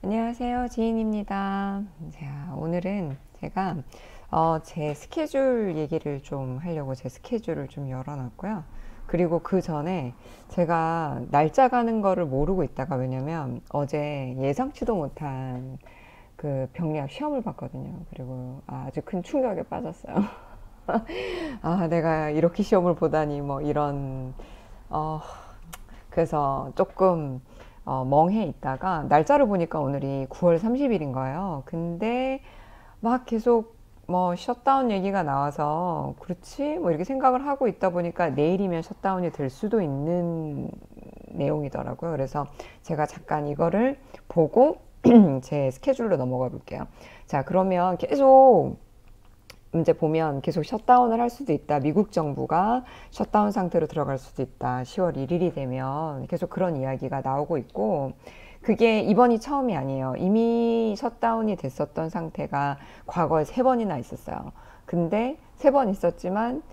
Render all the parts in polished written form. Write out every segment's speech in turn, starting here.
안녕하세요. 지인입니다. 자, 오늘은 제가 제 스케줄 얘기를 좀 하려고 제 스케줄을 좀 열어놨고요. 그리고 그 전에 제가 날짜 가는 거를 모르고 있다가 왜냐면 어제 예상치도 못한 그 병리학 시험을 봤거든요. 그리고 아주 큰 충격에 빠졌어요. 아, 내가 이렇게 시험을 보다니 뭐 이런 어, 그래서 조금 멍해 있다가 날짜를 보니까 오늘이 9월 30일인 거예요. 근데 막 계속 뭐 셧다운 얘기가 나와서 그렇지 뭐 이렇게 생각을 하고 있다 보니까 내일이면 셧다운이 될 수도 있는 내용이더라고요. 그래서 제가 잠깐 이거를 보고 제 스케줄로 넘어가 볼게요. 자, 그러면 계속 이제 보면 계속 셧다운을 할 수도 있다. 미국 정부가 셧다운 상태로 들어갈 수도 있다. 10월 1일이 되면 계속 그런 이야기가 나오고 있고, 그게 이번이 처음이 아니에요. 이미 셧다운이 됐었던 상태가 과거에 세 번이나 있었어요. 근데 세 번 있었지만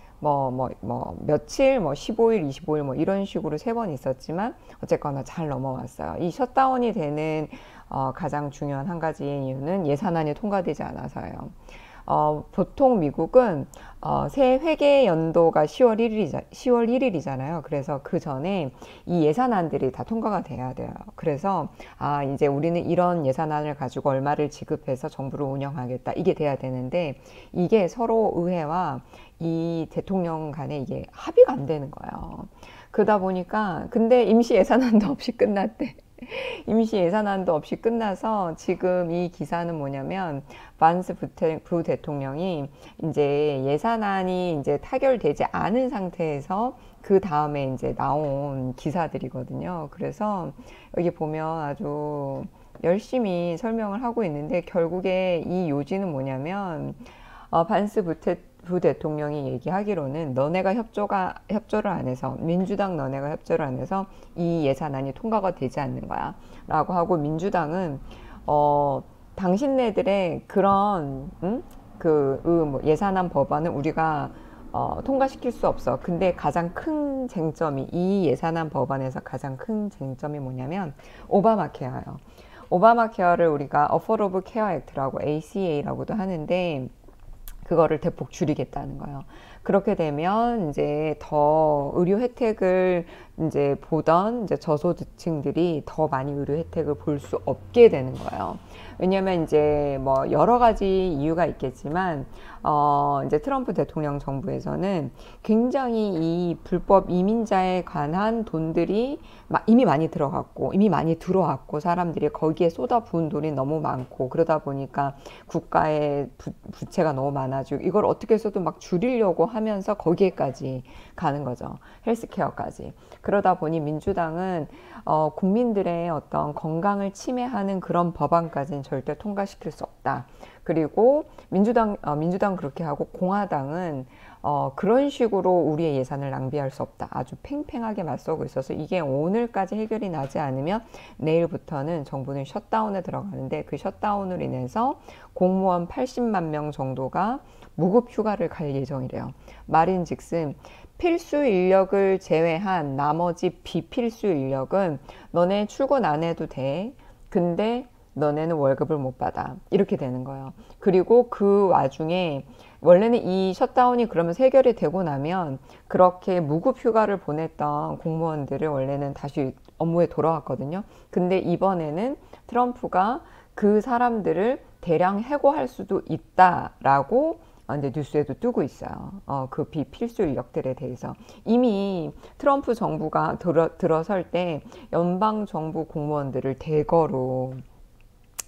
며칠, 15일, 25일 뭐 이런 식으로 세 번 있었지만 어쨌거나 잘 넘어왔어요. 이 셧다운이 되는 가장 중요한 한 가지의 이유는 예산안이 통과되지 않아서예요. 보통 미국은 새 회계 연도가 10월 1일이잖아요. 그래서 그 전에 이 예산안들이 다 통과가 돼야 돼요. 그래서 이제 우리는 이런 예산안을 가지고 얼마를 지급해서 정부를 운영하겠다. 이게 돼야 되는데 이게 서로 의회와 이 대통령 간에 이게 합의가 안 되는 거예요. 그러다 보니까 근데 임시 예산안도 없이 끝났대. 임시 예산안도 없이 끝나서 지금 이 기사는 뭐냐면 반스 부대통령이 이제 예산안이 이제 타결되지 않은 상태에서 그 다음에 이제 나온 기사들이거든요. 그래서 여기 보면 아주 열심히 설명을 하고 있는데 결국에 이 요지는 뭐냐면 반스 부대통령이 얘기하기로는 너네가 협조를 안 해서 민주당 너네가 협조를 안 해서 이 예산안이 통과가 되지 않는 거야 라고 하고 민주당은 당신네들의 그런 뭐 예산안 법안은 우리가 통과시킬 수 없어. 근데 가장 큰 쟁점이 이 예산안 법안에서 가장 큰 쟁점이 뭐냐면 오바마 케어예요. 오바마 케어를 우리가 Affordable Care Act라고 ACA라고도 하는데 그거를 대폭 줄이겠다는 거예요. 그렇게 되면 이제 더 의료 혜택을 이제 보던 이제 저소득층들이 더 많이 의료 혜택을 볼 수 없게 되는 거예요. 왜냐면 이제 뭐 여러 가지 이유가 있겠지만 이제 트럼프 대통령 정부에서는 굉장히 이 불법 이민자에 관한 돈들이 이미 많이 들어갔고 이미 많이 들어왔고 사람들이 거기에 쏟아부은 돈이 너무 많고 그러다 보니까 국가의 부채가 너무 많아지고 이걸 어떻게 해서도 막 줄이려고 하면서 거기에까지 가는 거죠. 헬스케어까지. 그러다 보니 민주당은 국민들의 어떤 건강을 침해하는 그런 법안까지는 절대 통과시킬 수 없다. 그리고 민주당 그렇게 하고 공화당은 그런 식으로 우리의 예산을 낭비할 수 없다. 아주 팽팽하게 맞서고 있어서 이게 오늘까지 해결이 나지 않으면 내일부터는 정부는 셧다운에 들어가는데 그 셧다운으로 인해서 공무원 80만 명 정도가 무급 휴가를 갈 예정이래요. 말인즉슨 필수 인력을 제외한 나머지 비필수 인력은 너네 출근 안 해도 돼. 근데 너네는 월급을 못 받아. 이렇게 되는 거예요. 그리고 그 와중에 원래는 이 셧다운이 그러면 해결이 되고 나면 그렇게 무급 휴가를 보냈던 공무원들을 원래는 다시 업무에 돌아왔거든요. 근데 이번에는 트럼프가 그 사람들을 대량 해고할 수도 있다라고 이제 뉴스에도 뜨고 있어요. 그 비필수 인력들에 대해서. 이미 트럼프 정부가 들어설 때 연방정부 공무원들을 대거로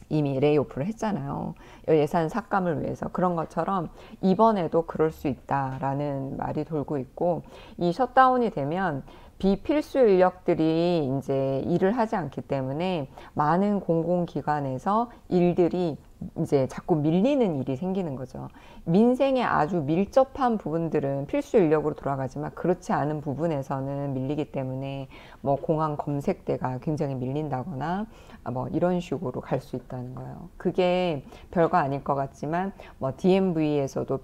이미 레이오프를 했잖아요. 예산 삭감을 위해서. 그런 것처럼 이번에도 그럴 수 있다라는 말이 돌고 있고 이 셧다운이 되면 비필수 인력들이 이제 일을 하지 않기 때문에 많은 공공기관에서 일들이 이제 자꾸 밀리는 일이 생기는 거죠. 민생에 아주 밀접한 부분들은 필수 인력으로 돌아가지만 그렇지 않은 부분에서는 밀리기 때문에 뭐 공항 검색대가 굉장히 밀린다거나 뭐 이런 식으로 갈 수 있다는 거예요. 그게 별거 아닐 것 같지만 뭐 DMV에서도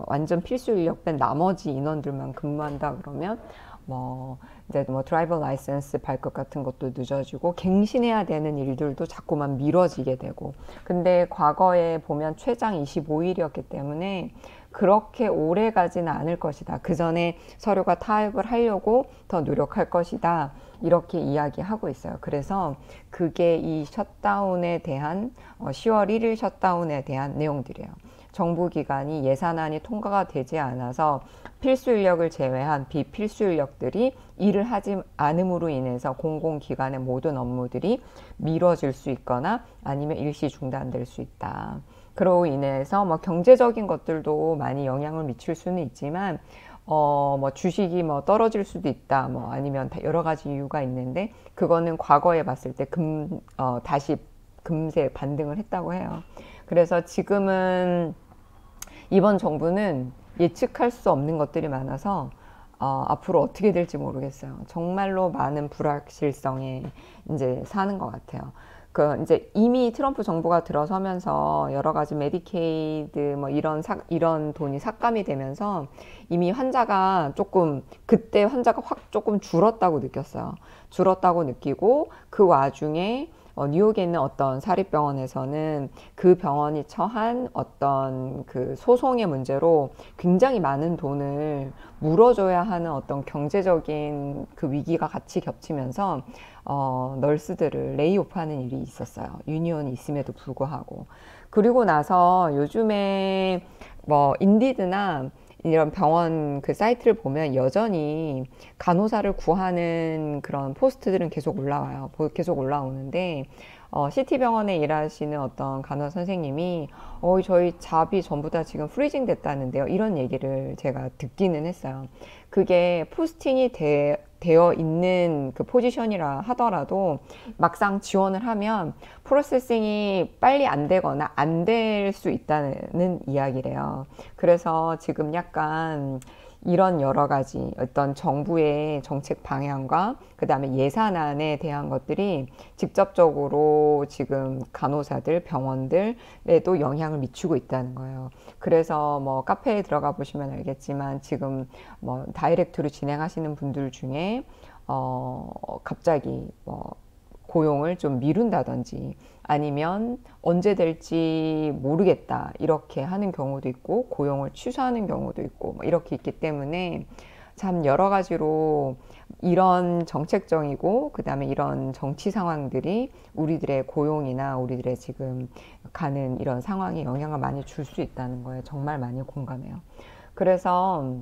완전 필수 인력 뺀 나머지 인원들만 근무한다 그러면 뭐 이제 뭐 드라이버 라이센스 발급 같은 것도 늦어지고 갱신해야 되는 일들도 자꾸만 미뤄지게 되고. 근데 과거에 보면 최장 25일이었기 때문에 그렇게 오래 가지는 않을 것이다. 그 전에 서류가 타입을 하려고 더 노력할 것이다. 이렇게 이야기하고 있어요. 그래서 그게 이 셧다운에 대한 10월 1일 셧다운에 대한 내용들이에요. 정부 기관이 예산안이 통과가 되지 않아서 필수 인력을 제외한 비필수 인력들이 일을 하지 않음으로 인해서 공공기관의 모든 업무들이 미뤄질 수 있거나 아니면 일시 중단될 수 있다. 그로 인해서 뭐 경제적인 것들도 많이 영향을 미칠 수는 있지만 뭐 주식이 뭐 떨어질 수도 있다. 뭐 아니면 여러 가지 이유가 있는데 그거는 과거에 봤을 때 다시 금세 반등을 했다고 해요. 그래서 지금은 이번 정부는 예측할 수 없는 것들이 많아서 앞으로 어떻게 될지 모르겠어요. 정말로 많은 불확실성에 이제 사는 것 같아요. 그 이제 이미 트럼프 정부가 들어서면서 여러 가지 메디케이드 뭐 이런 돈이 삭감이 되면서 이미 환자가 조금 그때 환자가 확 조금 줄었다고 느꼈어요. 줄었다고 느끼고 그 와중에 뉴욕에 있는 어떤 사립병원에서는 그 병원이 처한 어떤 그 소송의 문제로 굉장히 많은 돈을 물어줘야 하는 어떤 경제적인 그 위기가 같이 겹치면서 널스들을 레이오프하는 일이 있었어요. 유니온이 있음에도 불구하고. 그리고 나서 요즘에 뭐 인디드나 이런 병원 그 사이트를 보면 여전히 간호사를 구하는 그런 포스트들은 계속 올라와요. 계속 올라오는데 시티병원에 일하시는 어떤 간호 선생님이 저희 잡이 전부 다 지금 프리징 됐다는데요. 이런 얘기를 제가 듣기는 했어요. 그게 포스팅이 되어 있는 그 포지션이라 하더라도 막상 지원을 하면 프로세싱이 빨리 안 되거나 안 될 수 있다는 이야기래요. 그래서 지금 약간 이런 여러 가지 어떤 정부의 정책 방향과 그 다음에 예산안에 대한 것들이 직접적으로 지금 간호사들, 병원들에도 영향을 미치고 있다는 거예요. 그래서 뭐 카페에 들어가 보시면 알겠지만 지금 뭐 다이렉트로 진행하시는 분들 중에 갑자기 뭐 고용을 좀 미룬다든지 아니면 언제 될지 모르겠다 이렇게 하는 경우도 있고 고용을 취소하는 경우도 있고 뭐 이렇게 있기 때문에 참 여러 가지로 이런 정책적이고 그 다음에 이런 정치 상황들이 우리들의 고용이나 우리들의 지금 가는 이런 상황에 영향을 많이 줄 수 있다는 거에 정말 많이 공감해요. 그래서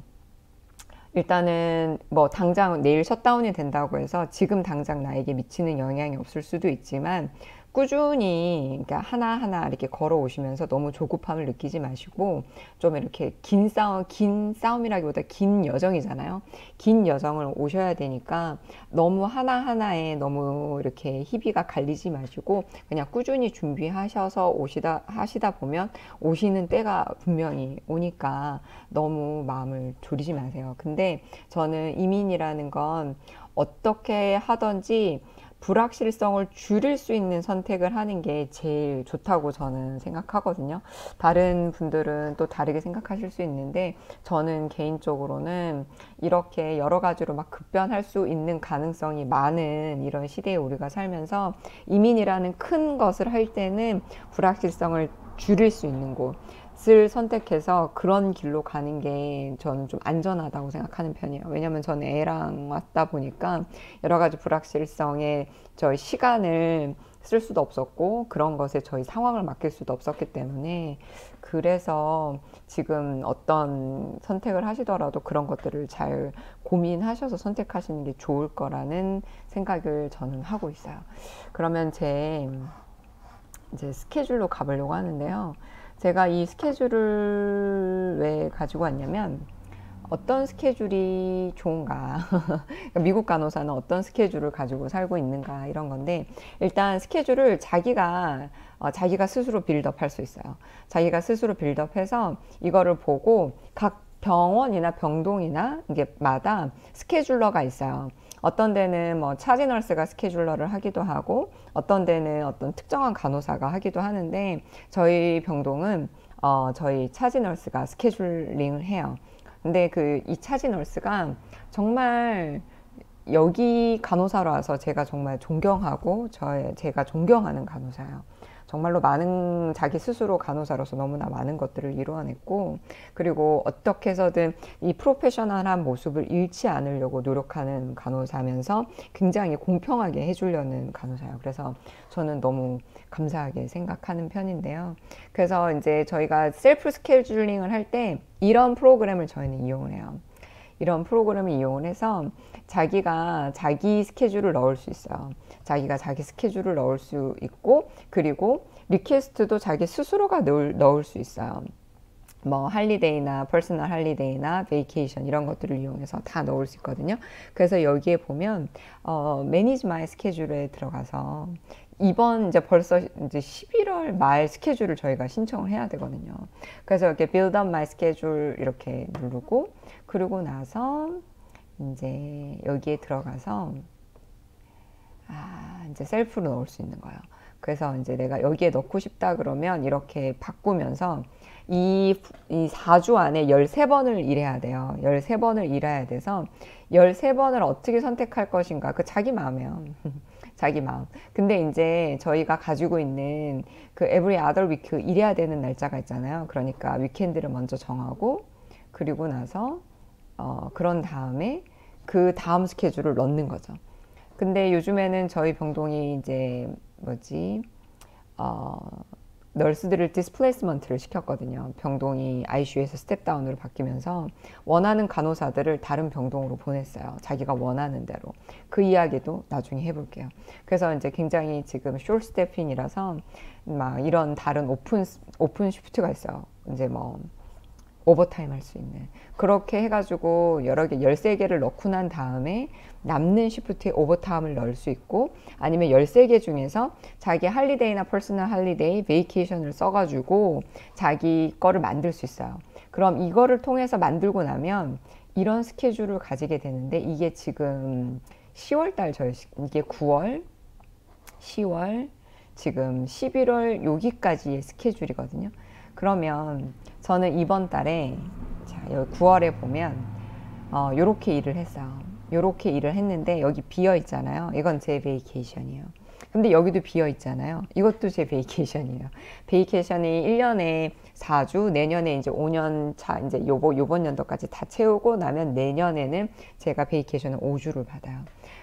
일단은 뭐 당장 내일 셧다운이 된다고 해서 지금 당장 나에게 미치는 영향이 없을 수도 있지만 꾸준히 그러니까 하나하나 이렇게 걸어오시면서 너무 조급함을 느끼지 마시고 좀 이렇게 긴 싸움이라기보다 긴 여정이잖아요. 긴 여정을 오셔야 되니까 너무 하나하나에 너무 이렇게 희비가 갈리지 마시고 그냥 꾸준히 준비하셔서 하시다 보면 오시는 때가 분명히 오니까 너무 마음을 졸이지 마세요. 근데 저는 이민이라는 건 어떻게 하든지 불확실성을 줄일 수 있는 선택을 하는 게 제일 좋다고 저는 생각하거든요. 다른 분들은 또 다르게 생각하실 수 있는데 저는 개인적으로는 이렇게 여러 가지로 막 급변할 수 있는 가능성이 많은 이런 시대에 우리가 살면서 이민이라는 큰 것을 할 때는 불확실성을 줄일 수 있는 곳을 선택해서 그런 길로 가는 게 저는 좀 안전하다고 생각하는 편이에요. 왜냐면 저는 애랑 왔다 보니까 여러 가지 불확실성에 저희 시간을 쓸 수도 없었고 그런 것에 저희 상황을 맡길 수도 없었기 때문에 그래서 지금 어떤 선택을 하시더라도 그런 것들을 잘 고민하셔서 선택하시는 게 좋을 거라는 생각을 저는 하고 있어요. 그러면 이제 스케줄로 가보려고 하는데요. 제가 이 스케줄을 왜 가지고 왔냐면 어떤 스케줄이 좋은가 미국 간호사는 어떤 스케줄을 가지고 살고 있는가 이런 건데 일단 스케줄을 자기가 스스로 빌드업 할 수 있어요. 자기가 스스로 빌드업해서 이거를 보고 각 병원이나 병동이나 이게 마다 스케줄러가 있어요. 어떤 데는 뭐 차지 널스가 스케줄러를 하기도 하고 어떤 데는 어떤 특정한 간호사가 하기도 하는데 저희 병동은 저희 차지 널스가 스케줄링을 해요. 근데 그 이 차지 널스가 정말 여기 간호사로 와서 제가 정말 존경하고 제가 존경하는 간호사예요. 정말로 많은 자기 스스로 간호사로서 너무나 많은 것들을 이루어냈고, 그리고 어떻게 해서든 이 프로페셔널한 모습을 잃지 않으려고 노력하는 간호사면서 굉장히 공평하게 해주려는 간호사예요. 그래서 저는 너무 감사하게 생각하는 편인데요. 그래서 이제 저희가 셀프 스케줄링을 할 때 이런 프로그램을 저희는 이용을 해요. 이런 프로그램을 이용을 해서 자기가 자기 스케줄을 넣을 수 있어요. 자기가 자기 스케줄을 넣을 수 있고, 그리고 리퀘스트도 자기 스스로가 넣을 수 있어요. 뭐 할리데이나 퍼스널 할리데이나 베이케이션 이런 것들을 이용해서 다 넣을 수 있거든요. 그래서 여기에 보면 매니지 마이 스케줄에 들어가서 이번 이제 벌써 이제 11월 말 스케줄을 저희가 신청을 해야 되거든요. 그래서 이렇게 build up my schedule 이렇게 누르고, 그리고 나서 이제 여기에 들어가서 이제 셀프로 넣을 수 있는 거예요. 그래서 이제 내가 여기에 넣고 싶다 그러면 이렇게 바꾸면서 이 4주 안에 13번을 일해야 돼요. 13번을 일해야 돼서 13번을 어떻게 선택할 것인가, 그 자기 마음이에요. 자기 마음. 근데 이제 저희가 가지고 있는 그 every other week 일해야 되는 날짜가 있잖아요. 그러니까 위켄드를 먼저 정하고, 그리고 나서 그런 다음에 그 다음 스케줄을 넣는 거죠. 근데 요즘에는 저희 병동이 이제 널스들을 디스플레이스먼트를 시켰거든요. 병동이 ICU에서 스텝다운으로 바뀌면서 원하는 간호사들을 다른 병동으로 보냈어요. 자기가 원하는 대로. 그 이야기도 나중에 해볼게요. 그래서 이제 굉장히 지금 숏 스태핑이라서 막 이런 다른 오픈 시프트가 있어요. 이제 뭐 오버타임 할 수 있는, 그렇게 해가지고 여러 개 13개를 넣고 난 다음에 남는 시프트에 오버타임을 넣을 수 있고, 아니면 13개 중에서 자기 할리데이나 퍼스널 할리데이 베이케이션을 써가지고 자기 거를 만들 수 있어요. 그럼 이거를 통해서 만들고 나면 이런 스케줄을 가지게 되는데, 이게 지금 10월달 이게 9월 10월 지금 11월 여기까지의 스케줄이거든요. 그러면 저는 이번 달에, 자, 여기 9월에 보면 요렇게 일을 했어요. 요렇게 일을 했는데 여기 비어 있잖아요. 이건 제 베이케이션이에요. 근데 여기도 비어 있잖아요. 이것도 제 베이케이션이에요. 베이케이션이 1년에 4주, 내년에 이제 5년 차, 이제 요번 연도까지 다 채우고 나면 내년에는 제가 베이케이션을 5주를 받아요.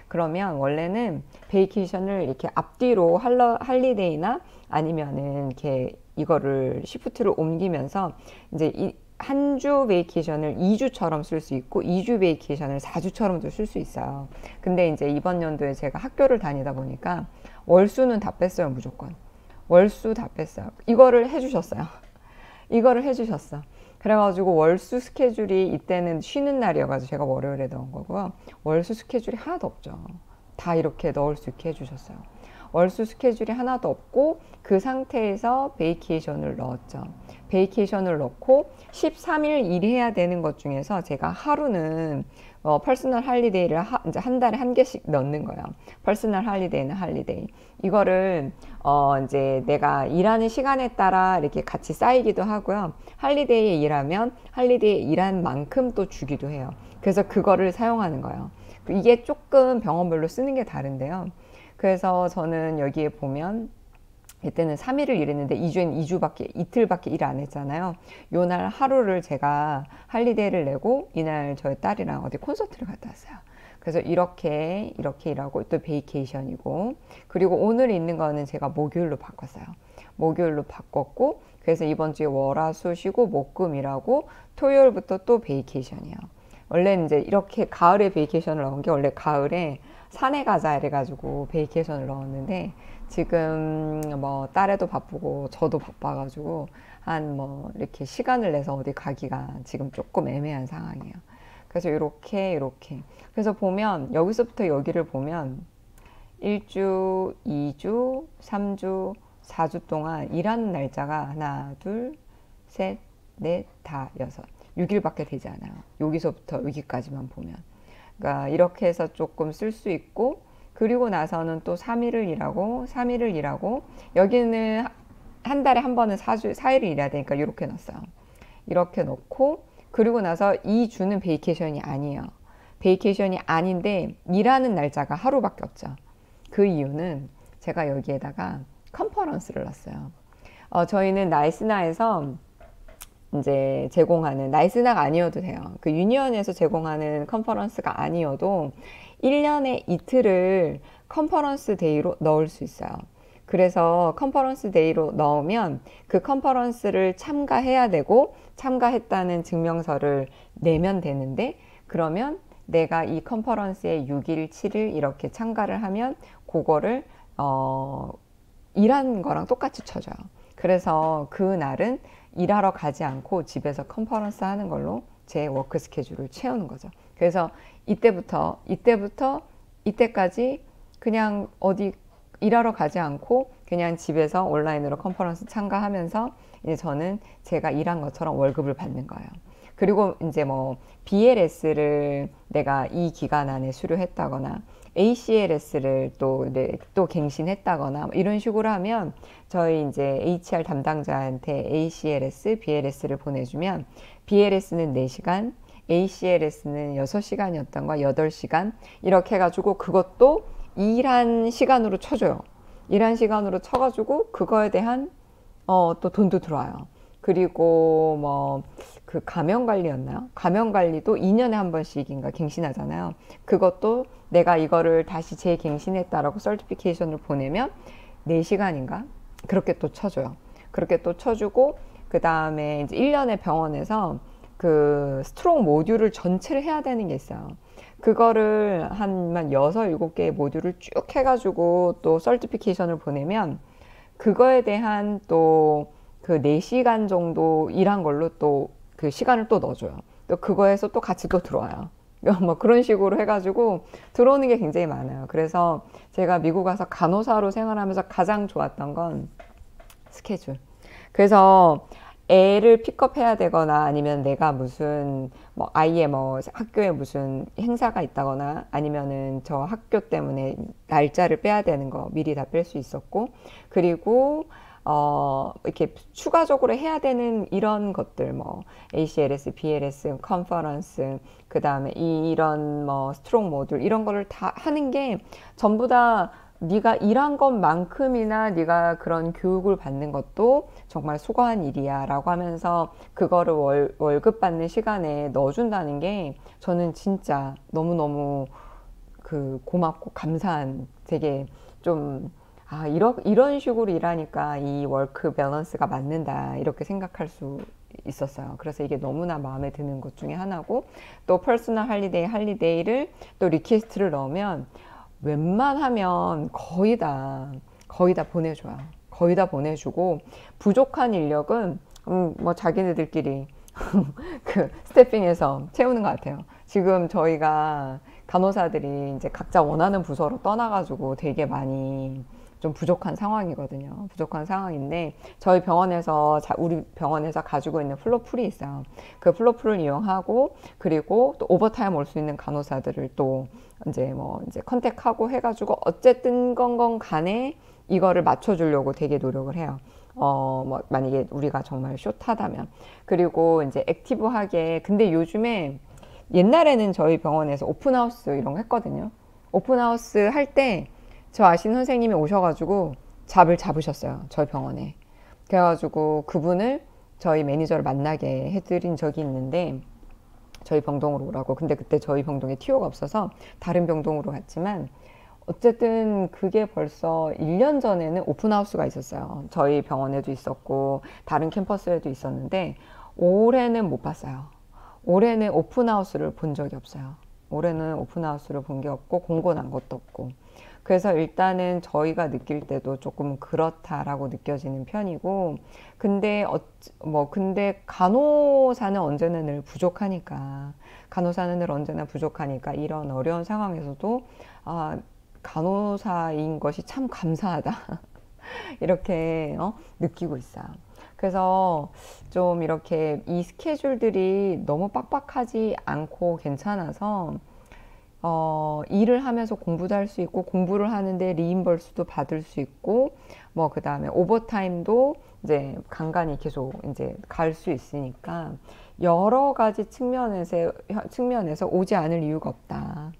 그러면 원래는 베이케이션을 이렇게 앞뒤로 할리데이나 아니면은 이렇게 이거를 시프트를 옮기면서 이제 한 주 베이케이션을 2주처럼 쓸 수 있고 2주 베이케이션을 4주처럼도 쓸 수 있어요. 근데 이제 이번 연도에 제가 학교를 다니다 보니까 월수는 다 뺐어요. 무조건 월수 다 뺐어요. 이거를 해주셨어요. 이거를 해주셨어. 그래가지고 월수 스케줄이 이때는 쉬는 날이어가지고 제가 월요일에 넣은 거고요. 월수 스케줄이 하나도 없죠. 다 이렇게 넣을 수 있게 해주셨어요. 월수 스케줄이 하나도 없고 그 상태에서 베이케이션을 넣었죠. 베이케이션을 넣고 13일 일해야 되는 것 중에서 제가 하루는 퍼스널 할리데이를 이제 한 달에 한 개씩 넣는 거예요. 퍼스널 할리데이는 할리데이. 이거를 이제 내가 일하는 시간에 따라 이렇게 같이 쌓이기도 하고요. 할리데이에 일하면 할리데이에 일한 만큼 또 주기도 해요. 그래서 그거를 사용하는 거예요. 이게 조금 병원별로 쓰는 게 다른데요. 그래서 저는 여기에 보면 이때는 3일을 일했는데 2주엔 이틀밖에 일 안 했잖아요. 요날 하루를 제가 할리데이를 내고 이날 저희 딸이랑 어디 콘서트를 갔다 왔어요. 그래서 이렇게 일하고 또 베이케이션이고, 그리고 오늘 있는 거는 제가 목요일로 바꿨어요. 목요일로 바꿨고, 그래서 이번 주에 월화수 쉬고 목금 일하고 토요일부터 또 베이케이션이에요. 원래는 이제 이렇게 가을에 베이케이션을 넣은 게, 원래 가을에 산에 가자 이래가지고 베이케이션을 넣었는데 지금 뭐 딸애도 바쁘고 저도 바빠가지고 한 뭐 이렇게 시간을 내서 어디 가기가 지금 조금 애매한 상황이에요. 그래서 이렇게 그래서 보면 여기서부터 여기를 보면 1주, 2주, 3주, 4주 동안 일하는 날짜가 하나, 둘, 셋, 넷, 다, 여섯, 6일밖에 되지 않아요. 여기서부터 여기까지만 보면. 그러니까 이렇게 해서 조금 쓸 수 있고, 그리고 나서는 또 3일을 일하고 여기는 한 달에 한 번은 4일을 일해야 되니까 이렇게 넣었어요. 이렇게 넣고, 그리고 나서 2주는 베이케이션이 아니에요. 베이케이션이 아닌데 일하는 날짜가 하루밖에 없죠. 그 이유는 제가 여기에다가 컨퍼런스를 넣었어요. 저희는 나이스나에서 이제 제공하는, 나이스나가 아니어도 돼요. 그 유니언에서 제공하는 컨퍼런스가 아니어도 1년에 이틀을 컨퍼런스 데이로 넣을 수 있어요. 그래서 컨퍼런스 데이로 넣으면 그 컨퍼런스를 참가해야 되고 참가했다는 증명서를 내면 되는데, 그러면 내가 이 컨퍼런스에 6일, 7일 이렇게 참가를 하면 그거를 일한 거랑 똑같이 쳐줘요. 그래서 그 날은 일하러 가지 않고 집에서 컨퍼런스 하는 걸로 제 워크 스케줄을 채우는 거죠. 그래서 이때부터 이때까지 그냥 어디 일하러 가지 않고 그냥 집에서 온라인으로 컨퍼런스 참가하면서 이제 저는 제가 일한 것처럼 월급을 받는 거예요. 그리고 이제 뭐 BLS를 내가 이 기간 안에 수료했다거나 ACLS를 또 갱신했다거나 이런 식으로 하면 저희 이제 HR 담당자한테 ACLS, BLS를 보내주면 BLS는 4시간, ACLS는 6시간이었던 거 8시간 이렇게 해가지고 그것도 일한 시간으로 쳐줘요. 일한 시간으로 쳐가지고 그거에 대한 또 돈도 들어와요. 그리고 뭐 그 가면관리였나요? 가면관리도 2년에 한 번씩인가 갱신하잖아요. 그것도 내가 이거를 다시 재갱신했다라고 서티피케이션을 보내면 4시간인가? 그렇게 또 쳐줘요. 그렇게 또 쳐주고 그 다음에 이제 1년에 병원에서 그 스트롱 모듈을 전체를 해야 되는 게 있어요. 그거를 한 6, 7개의 모듈을 쭉 해가지고 또 서티피케이션을 보내면 그거에 대한 또 그 4시간 정도 일한 걸로 또 그 시간을 또 넣어줘요. 또 그거에서 또 같이 또 들어와요. 뭐 그런 식으로 해가지고 들어오는 게 굉장히 많아요. 그래서 제가 미국 가서 간호사로 생활하면서 가장 좋았던 건 스케줄. 그래서 애를 픽업해야 되거나 아니면 내가 무슨 뭐 아이의 뭐 학교에 무슨 행사가 있다거나 아니면은 저 학교 때문에 날짜를 빼야 되는 거 미리 다 뺄 수 있었고, 그리고 이렇게 추가적으로 해야 되는 이런 것들, 뭐, ACLS, BLS, 컨퍼런스, 그 다음에 이런 뭐, 스트롱 모듈, 이런 거를 다 하는 게 전부 다 네가 일한 것만큼이나 네가 그런 교육을 받는 것도 정말 수고한 일이야 라고 하면서 그거를 월급 받는 시간에 넣어준다는 게 저는 진짜 너무너무 그 고맙고 감사한, 되게 좀 이런 식으로 일하니까 이 워크 밸런스가 맞는다 이렇게 생각할 수 있었어요. 그래서 이게 너무나 마음에 드는 것 중에 하나고, 또 퍼스널 할리데이를 또 리퀘스트를 넣으면 웬만하면 거의 다 보내줘요. 거의 다 보내주고, 부족한 인력은 뭐 자기네들끼리 그 스태핑해서 채우는 것 같아요. 지금 저희가 간호사들이 이제 각자 원하는 부서로 떠나가지고 되게 많이 좀 부족한 상황이거든요. 부족한 상황인데 저희 병원에서 우리 병원에서 가지고 있는 플로풀이 있어요. 그 플로풀을 이용하고, 그리고 또 오버타임 올 수 있는 간호사들을 또 이제 컨택하고 해가지고 어쨌든 건 간에 이거를 맞춰주려고 되게 노력을 해요. 뭐 만약에 우리가 정말 숏하다면. 그리고 이제 액티브하게, 근데 요즘에 옛날에는 저희 병원에서 오픈하우스 이런 거 했거든요. 오픈하우스 할 때 저 아시는 선생님이 오셔가지고 잡을 잡으셨어요. 저희 병원에. 그래가지고 그분을 저희 매니저를 만나게 해드린 적이 있는데, 저희 병동으로 오라고. 근데 그때 저희 병동에 TO가 없어서 다른 병동으로 갔지만, 어쨌든 그게 벌써 1년 전에는 오픈하우스가 있었어요. 저희 병원에도 있었고 다른 캠퍼스에도 있었는데, 올해는 못 봤어요. 올해는 오픈하우스를 본 적이 없어요. 올해는 오픈하우스를 본 게 없고 공고 난 것도 없고. 그래서 일단은 저희가 느낄 때도 조금 그렇다라고 느껴지는 편이고, 근데 근데 간호사는 언제나 늘 부족하니까, 이런 어려운 상황에서도 간호사인 것이 참 감사하다 이렇게 느끼고 있어요. 그래서 좀 이렇게 이 스케줄들이 너무 빡빡하지 않고 괜찮아서 일을 하면서 공부도 할 수 있고, 공부를 하는데 리임버스도 받을 수 있고, 뭐, 그 다음에 오버타임도 이제 간간히 계속 이제 갈 수 있으니까, 여러 가지 측면에서 오지 않을 이유가 없다.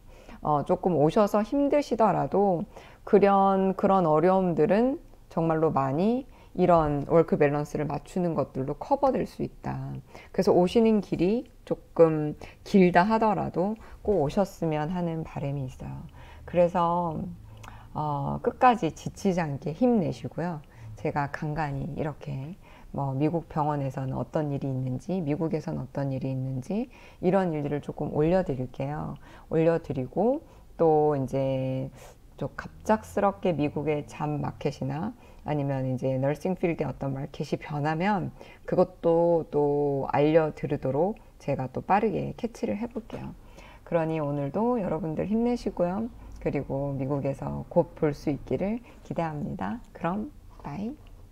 조금 오셔서 힘드시더라도, 그런 어려움들은 정말로 많이 이런 워크 밸런스를 맞추는 것들로 커버될 수 있다. 그래서 오시는 길이 조금 길다 하더라도 꼭 오셨으면 하는 바람이 있어요. 그래서 끝까지 지치지 않게 힘내시고요. 제가 간간히 이렇게 뭐 미국 병원에서는 어떤 일이 있는지, 미국에서는 어떤 일이 있는지 이런 일들을 조금 올려드릴게요. 올려드리고 또 이제 좀 갑작스럽게 미국의 잡 마켓이나 아니면 이제 너싱 필드의 어떤 마켓이 변하면 그것도 또 알려드리도록 제가 또 빠르게 캐치를 해볼게요. 그러니 오늘도 여러분들 힘내시고요. 그리고 미국에서 곧 볼 수 있기를 기대합니다. 그럼 바이.